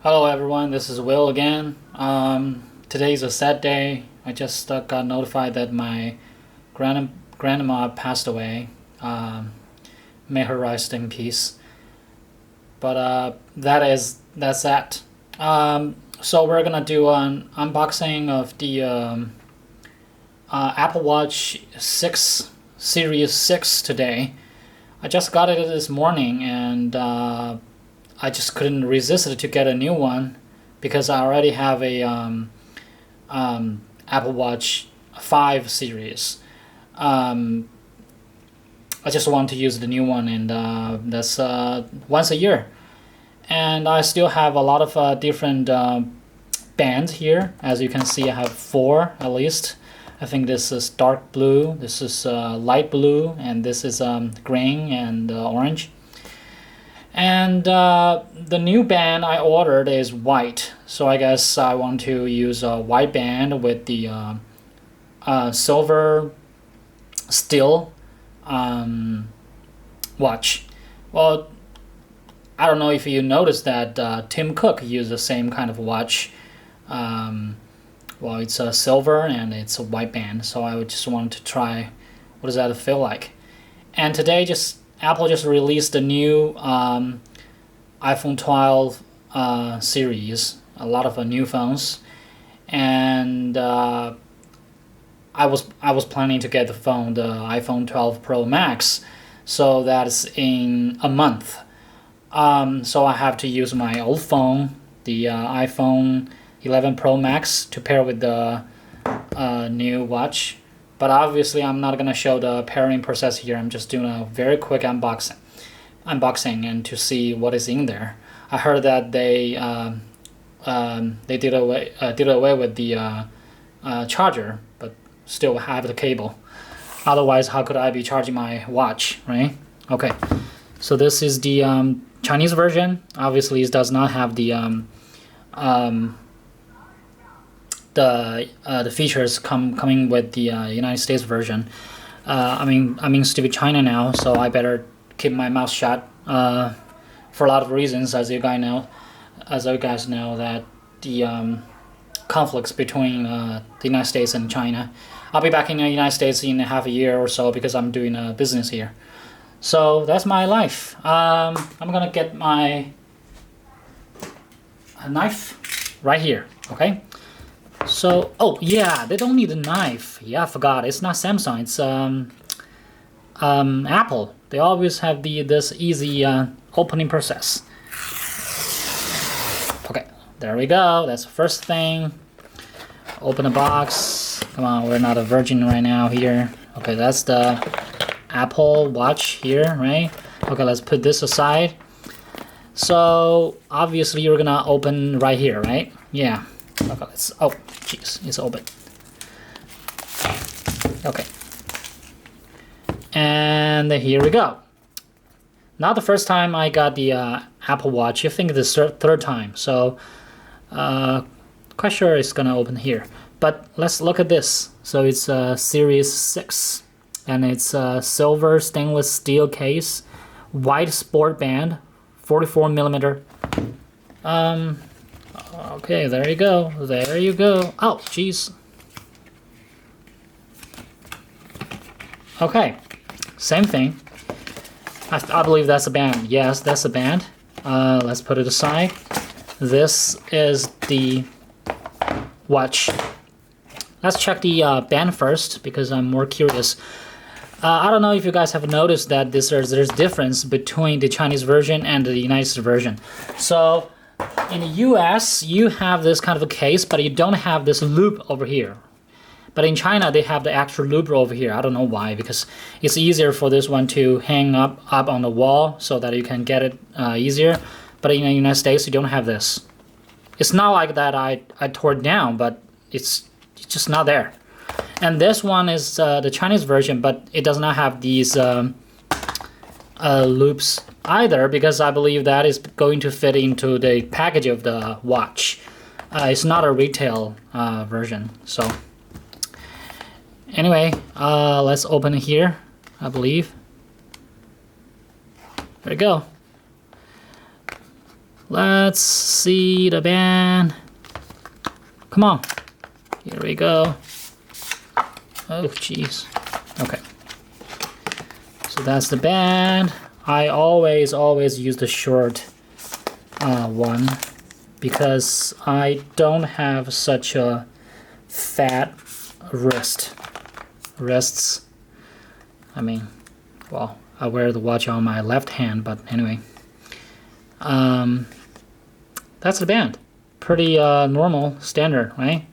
Hello everyone, this is Will again. Today's a sad day. I just got notified that my grandma passed away. May her rest in peace. But that's that. So we're gonna do an unboxing of the Apple Watch 6 Series 6 today. I just got it this morning and I just couldn't resist it to get a new one because I already have a Apple Watch 5 series. I just want to use the new one, and that's once a year. And I still have a lot of different bands here. As you can see, I have four at least. I think this is dark blue, this is light blue, and this is green and orange. And the new band I ordered is white, so I guess I want to use a white band with the silver steel watch. Well, I don't know if you noticed that Tim Cook used the same kind of watch. Well, it's a silver and it's a white band, so I just wanted to try what does that feel like. And today, Apple just released the new iPhone 12 series, a lot of new phones, and I was planning to get the iPhone 12 Pro Max, so that's in a month. So I have to use my old phone, the iPhone 11 Pro Max, to pair with the new watch. But obviously I'm not gonna show the pairing process here. I'm just doing a very quick unboxing and to see what is in there. I heard that they did away with the charger, but still have the cable. Otherwise, how could I be charging my watch, right? Okay, so this is the Chinese version. Obviously, it does not have the features coming with the United States version. I'm in stupid China now, so I better keep my mouth shut for a lot of reasons, as you guys know that the conflicts between the United States and China. I'll be back in the United States in half a year or so because I'm doing a business here. So that's my life. I'm gonna get my knife right here. Okay. So, oh yeah, they don't need a knife. Yeah, I forgot. It's not Samsung. It's Apple. They always have this easy opening process. Okay, there we go. That's the first thing. Open the box. Come on, we're not a virgin right now here. Okay, that's the Apple Watch here, right? Okay, let's put this aside. So obviously you're gonna open right here, right? Yeah. Okay, oh, jeez, it's open. Okay. And here we go. Not the first time I got the Apple Watch. I think the third time. So, quite sure it's gonna open here. But let's look at this. So it's Series 6. And it's a silver stainless steel case. White sport band. 44mm. Okay, there you go. There you go. Oh, jeez. Okay, same thing. I believe that's a band. Yes, that's a band. Let's put it aside. This is the watch. Let's check the band first because I'm more curious. I don't know if you guys have noticed that there's difference between the Chinese version and the United States version. So in the US, you have this kind of a case, but you don't have this loop over here. But in China, they have the actual loop over here. I don't know why, because it's easier for this one to hang up on the wall so that you can get it easier. But in the United States, you don't have this. It's not like that I tore it down, but it's just not there. And this one is the Chinese version, but it does not have these loops either, because I believe that is going to fit into the package of the watch. It's not a retail version. So anyway, let's open it here, I believe. There we go. Let's see the band. Come on. Here we go. Oh, jeez. Okay. So that's the band. I always use the short one because I don't have such a fat wrists. I mean, well, I wear the watch on my left hand, but anyway. That's the band. Pretty normal, standard, right?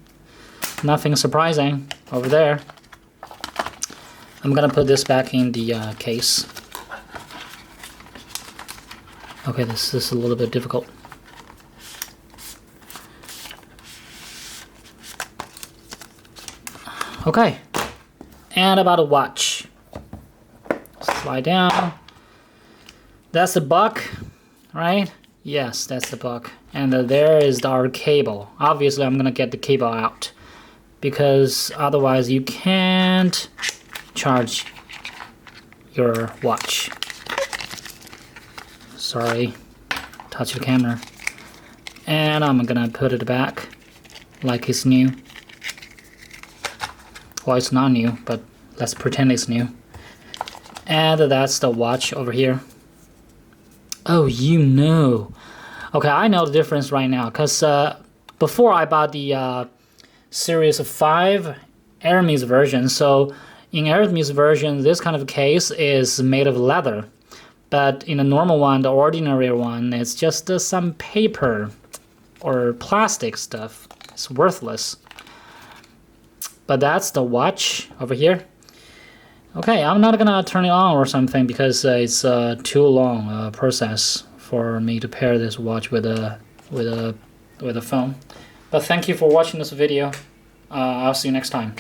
Nothing surprising over there. I'm gonna put this back in the case. Okay, this is a little bit difficult. Okay, and about a watch. Slide down. That's the buck, right? Yes, that's the buck. And there is our cable. Obviously, I'm gonna get the cable out because otherwise you can't charge your watch. Sorry, touch the camera. And I'm gonna put it back like it's new. Well, it's not new, but let's pretend it's new. And that's the watch over here. Oh, you know. Okay, I know the difference right now, because before I bought the Series 5 Hermes version, so in Hermes version, this kind of case is made of leather. But in the normal one, the ordinary one, it's just some paper or plastic stuff. It's worthless. But that's the watch over here. Okay, I'm not gonna turn it on or something because it's too long a process for me to pair this watch with a phone. But thank you for watching this video. I'll see you next time.